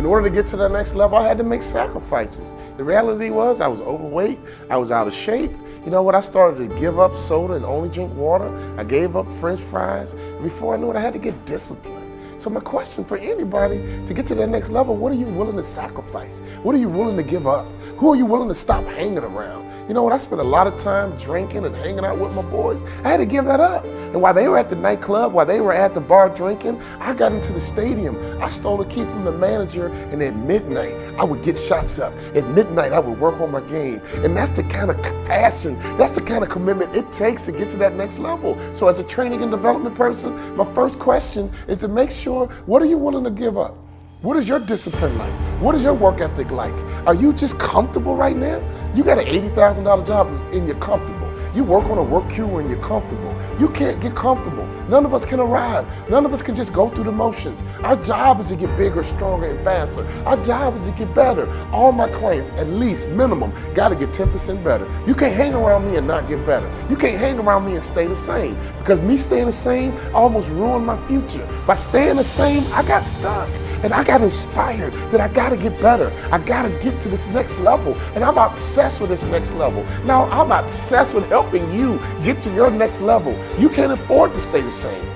In order to get to the next level, I had to make sacrifices. The reality was I was overweight, I was out of shape. You know what, I started to give up soda and only drink water. I gave up French fries. Before I knew it, I had to get disciplined. So my question for anybody to get to that next level, what are you willing to sacrifice? What are you willing to give up? Who are you willing to stop hanging around? You know what, I spent a lot of time drinking and hanging out with my boys. I had to give that up. And while they were at the nightclub, while they were at the bar drinking, I got into the stadium. I stole a key from the manager, and at midnight, I would get shots up. At midnight, I would work on my game. And that's the kind of passion, that's the kind of commitment it takes to get to that next level. So as a training and development person, my first question is to make sure, what are you willing to give up? What is your discipline like? What is your work ethic like? Are you just comfortable right now? You got an $80,000 job and you're comfortable. You work on a work queue and you're comfortable. You can't get comfortable. None of us can arrive. None of us can just go through the motions. Our job is to get bigger, stronger, and faster. Our job is to get better. All my clients, at least minimum, got to get 10% better. You can't hang around me and not get better. You can't hang around me and stay the same, because me staying the same almost ruined my future. By staying the same, I got stuck and I got inspired that I got to get better. I got to get to this next level, and I'm obsessed with this next level. Now, I'm obsessed with helping you get to your next level. You can't afford to stay the same.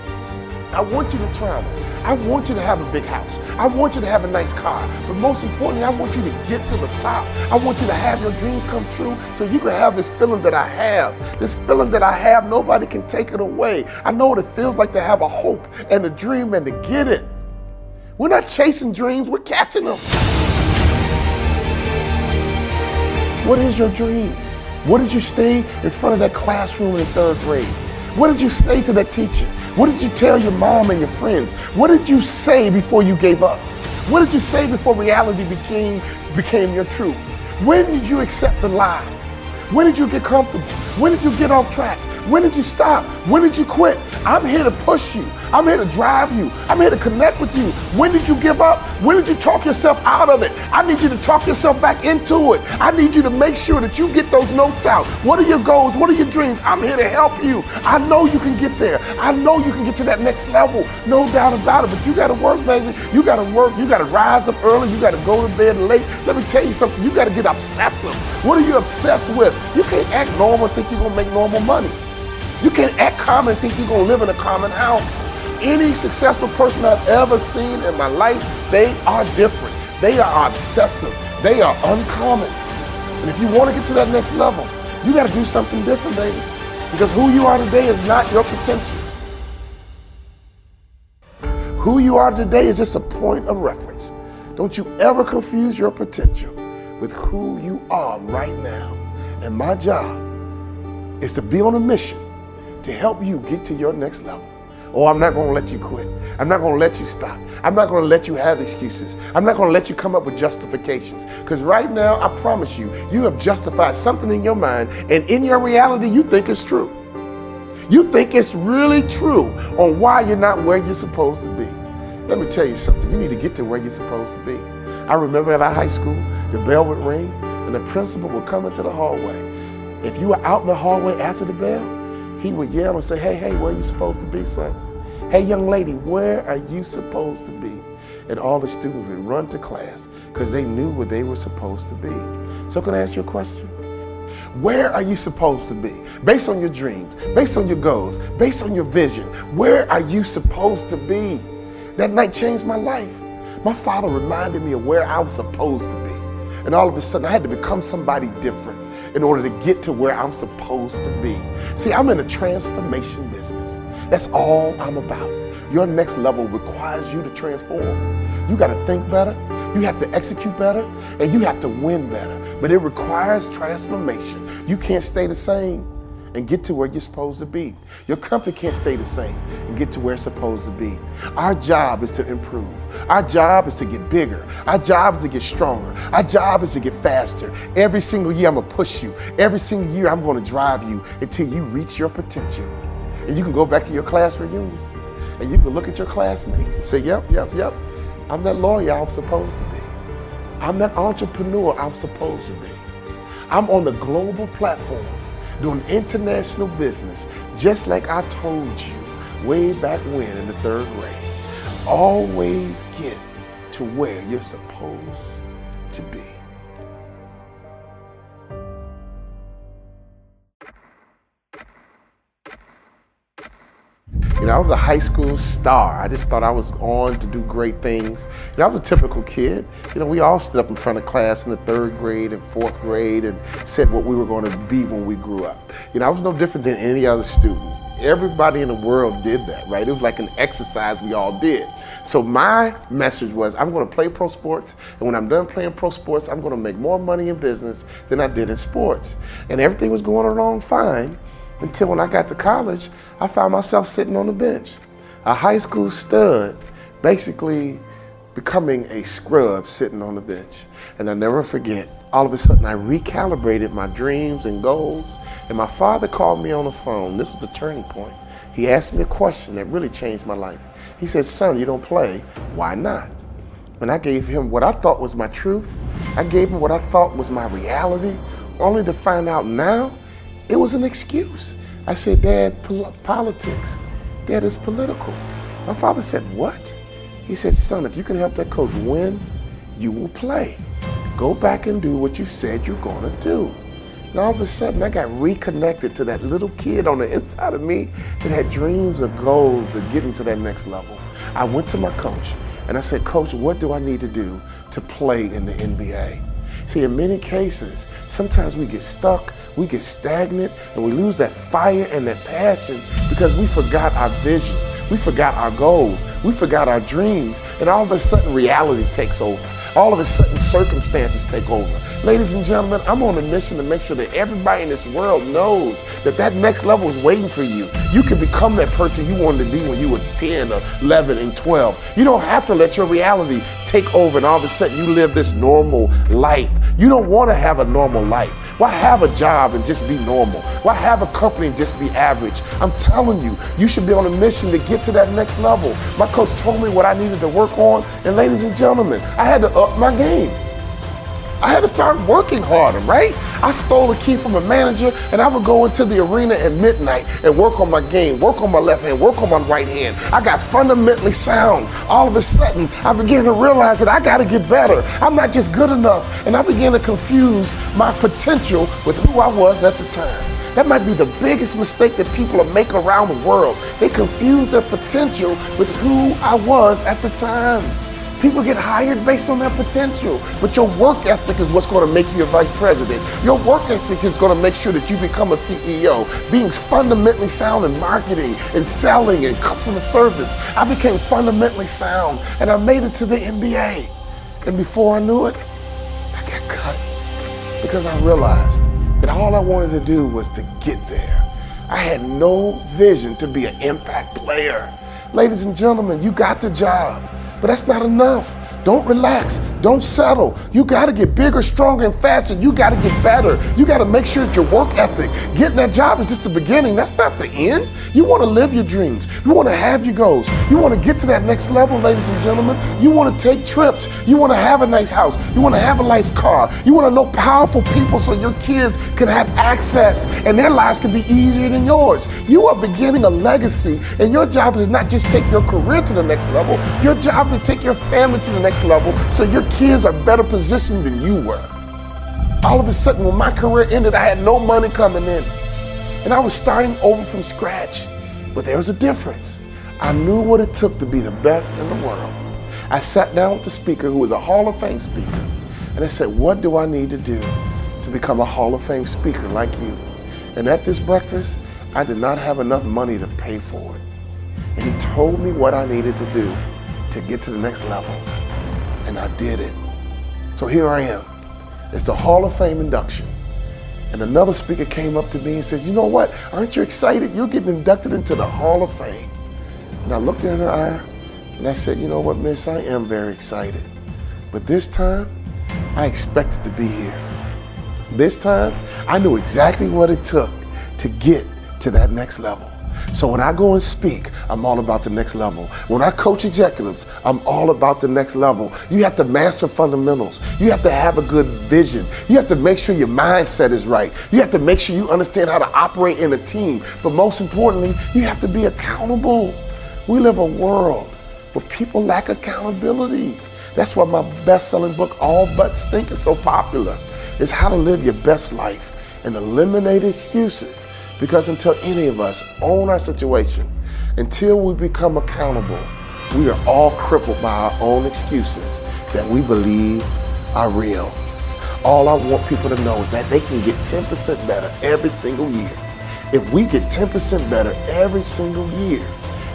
I want you to travel. I want you to have a big house. I want you to have a nice car. But most importantly, I want you to get to the top. I want you to have your dreams come true so you can have this feeling that I have. This feeling that I have, nobody can take it away. I know what it feels like to have a hope and a dream and to get it. We're not chasing dreams, we're catching them. What is your dream? What did you stay in front of that classroom in the 3rd grade? What did you say to that teacher? What did you tell your mom and your friends? What did you say before you gave up? What did you say before reality became your truth? When did you accept the lie? When did you get comfortable? When did you get off track? When did you stop? When did you quit? I'm here to push you. I'm here to drive you. I'm here to connect with you. When did you give up? When did you talk yourself out of it? I need you to talk yourself back into it. I need you to make sure that you get those notes out. What are your goals? What are your dreams? I'm here to help you. I know you can get there. I know you can get to that next level. No doubt about it. But you got to work, baby. You got to work. You got to rise up early. You got to go to bed late. Let me tell you something. You got to get obsessive. What are you obsessed with? You can't act normal and think you're going to make normal money. You can't act common and think you're going to live in a common house. Any successful person I've ever seen in my life, they are different. They are obsessive. They are uncommon. And if you want to get to that next level, you got to do something different, baby. Because who you are today is not your potential. Who you are today is just a point of reference. Don't you ever confuse your potential with who you are right now. And my job is to be on a mission to help you get to your next level. Oh, I'm not going to let you quit. I'm not going to let you stop. I'm not going to let you have excuses. I'm not going to let you come up with justifications. Because right now, I promise you, you have justified something in your mind, and in your reality, you think it's true. You think it's really true on why you're not where you're supposed to be. Let me tell you something. You need to get to where you're supposed to be. I remember at our high school, the bell would ring, and the principal would come into the hallway. If you were out in the hallway after the bell, he would yell and say, hey, where are you supposed to be, son? Hey, young lady, where are you supposed to be? And all the students would run to class because they knew where they were supposed to be. So can I ask you a question? Where are you supposed to be? Based on your dreams, based on your goals, based on your vision, where are you supposed to be? That night changed my life. My father reminded me of where I was supposed to be. And all of a sudden, I had to become somebody different in order to get to where I'm supposed to be. See, I'm in a transformation business. That's all I'm about. Your next level requires you to transform. You got to think better, you have to execute better, and you have to win better. But it requires transformation. You can't stay the same and get to where you're supposed to be. Your company can't stay the same and get to where it's supposed to be. Our job is to improve. Our job is to get bigger. Our job is to get stronger. Our job is to get faster. Every single year, I'm gonna push you. Every single year, I'm gonna drive you until you reach your potential. And you can go back to your class reunion and you can look at your classmates and say, yep, I'm that lawyer I'm supposed to be. I'm that entrepreneur I'm supposed to be. I'm on the global platform doing international business, just like I told you way back when in the 3rd grade. Always get to where you're supposed to be. I was a high school star. I just thought I was on to do great things. I was a typical kid. We all stood up in front of class in the 3rd grade and 4th grade and said what we were going to be when we grew up. I was no different than any other student. Everybody in the world did that, right? It was like an exercise we all did. So my message was, I'm going to play pro sports, and when I'm done playing pro sports, I'm going to make more money in business than I did in sports. And everything was going along fine until when I got to college, I found myself sitting on the bench. A high school stud basically becoming a scrub sitting on the bench. And I'll never forget, all of a sudden I recalibrated my dreams and goals, and my father called me on the phone. This was a turning point. He asked me a question that really changed my life. He said, "Son, you don't play, why not?" And I gave him what I thought was my truth. I gave him what I thought was my reality, only to find out now it was an excuse. I said, "Dad, politics. Dad, it's political." My father said, "What?" He said, "Son, if you can help that coach win, you will play. Go back and do what you said you're going to do." And all of a sudden, I got reconnected to that little kid on the inside of me that had dreams and goals of getting to that next level. I went to my coach and I said, "Coach, what do I need to do to play in the NBA?" See, in many cases, sometimes we get stuck, we get stagnant, and we lose that fire and that passion because we forgot our vision. We forgot our goals. We forgot our dreams. And all of a sudden, reality takes over. All of a sudden, circumstances take over. Ladies and gentlemen, I'm on a mission to make sure that everybody in this world knows that that next level is waiting for you. You can become that person you wanted to be when you were 10 or 11 and 12. You don't have to let your reality take over and all of a sudden you live this normal life. You don't want to have a normal life. Why have a job and just be normal? Why have a company and just be average? I'm telling you, you should be on a mission to get to that next level. My coach told me what I needed to work on, and ladies and gentlemen, I had to up my game. I had to start working harder, right? I stole a key from a manager and I would go into the arena at midnight and work on my game, work on my left hand, work on my right hand. I got fundamentally sound. All of a sudden, I began to realize that I got to get better. I'm not just good enough. And I began to confuse my potential with who I was at the time. That might be the biggest mistake that people make around the world. They confuse their potential with who I was at the time. People get hired based on their potential, but your work ethic is what's going to make you a vice president. Your work ethic is going to make sure that you become a CEO. Being fundamentally sound in marketing and selling and customer service, I became fundamentally sound and I made it to the NBA. And before I knew it, I got cut because I realized that all I wanted to do was to get there. I had no vision to be an impact player. Ladies and gentlemen, you got the job. But that's not enough. Don't relax. Don't settle. You got to get bigger, stronger, and faster. You got to get better. You got to make sure that your work ethic, getting that job is just the beginning. That's not the end. You want to live your dreams. You want to have your goals. You want to get to that next level, ladies and gentlemen. You want to take trips. You want to have a nice house. You want to have a nice car. You want to know powerful people so your kids can have access and their lives can be easier than yours. You are beginning a legacy, and your job is not just take your career to the next level. Your job is to take your family to the next level so your kids are better positioned than you were. All of a sudden, when my career ended, I had no money coming in. And I was starting over from scratch. But there was a difference. I knew what it took to be the best in the world. I sat down with the speaker, who was a Hall of Fame speaker, and I said, "What do I need to do to become a Hall of Fame speaker like you?" And at this breakfast, I did not have enough money to pay for it. And he told me what I needed to do to get to the next level. And I did it. So here I am. It's the Hall of Fame induction. And another speaker came up to me and said, "You know what? Aren't you excited? You're getting inducted into the Hall of Fame." And I looked in her eye and I said, "You know what, miss? I am very excited. But this time, I expected to be here. This time, I knew exactly what it took to get to that next level. So when I go and speak, I'm all about the next level. When I coach executives, I'm all about the next level. You have to master fundamentals. You have to have a good vision. You have to make sure your mindset is right. You have to make sure you understand how to operate in a team. But most importantly, you have to be accountable. We live a world But people lack accountability. That's why my best-selling book, All But Stink, is so popular. It's how to live your best life and eliminate excuses. Because until any of us own our situation, until we become accountable, we are all crippled by our own excuses that we believe are real. All I want people to know is that they can get 10% better every single year. If we get 10% better every single year,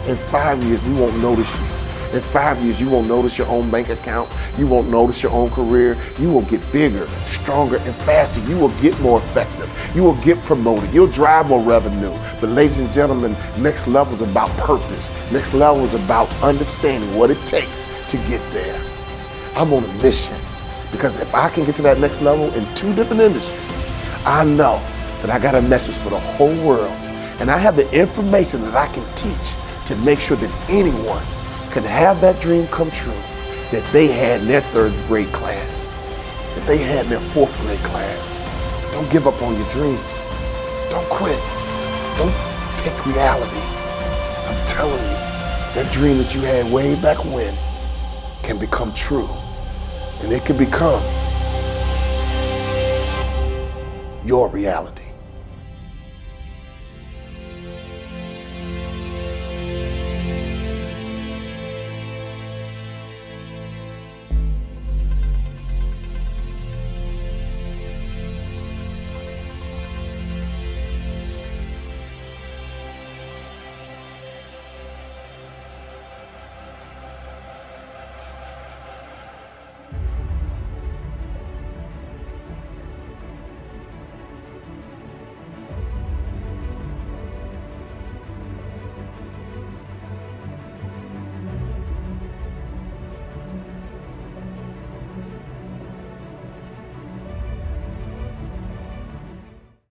in 5 years we won't notice you. In 5 years you won't notice your own bank account. You won't notice your own career. You will get bigger, stronger, and faster. You will get more effective. You will get promoted. You'll drive more revenue. But ladies and gentlemen, next level is about purpose. Next level is about understanding what it takes to get there. I'm on a mission because if I can get to that next level in 2 different industries, I know that I got a message for the whole world. And I have the information that I can teach to make sure that anyone can have that dream come true that they had in their 3rd grade class, that they had in their 4th grade class. Don't give up on your dreams. Don't quit. Don't take reality. I'm telling you, that dream that you had way back when can become true. And it can become your reality.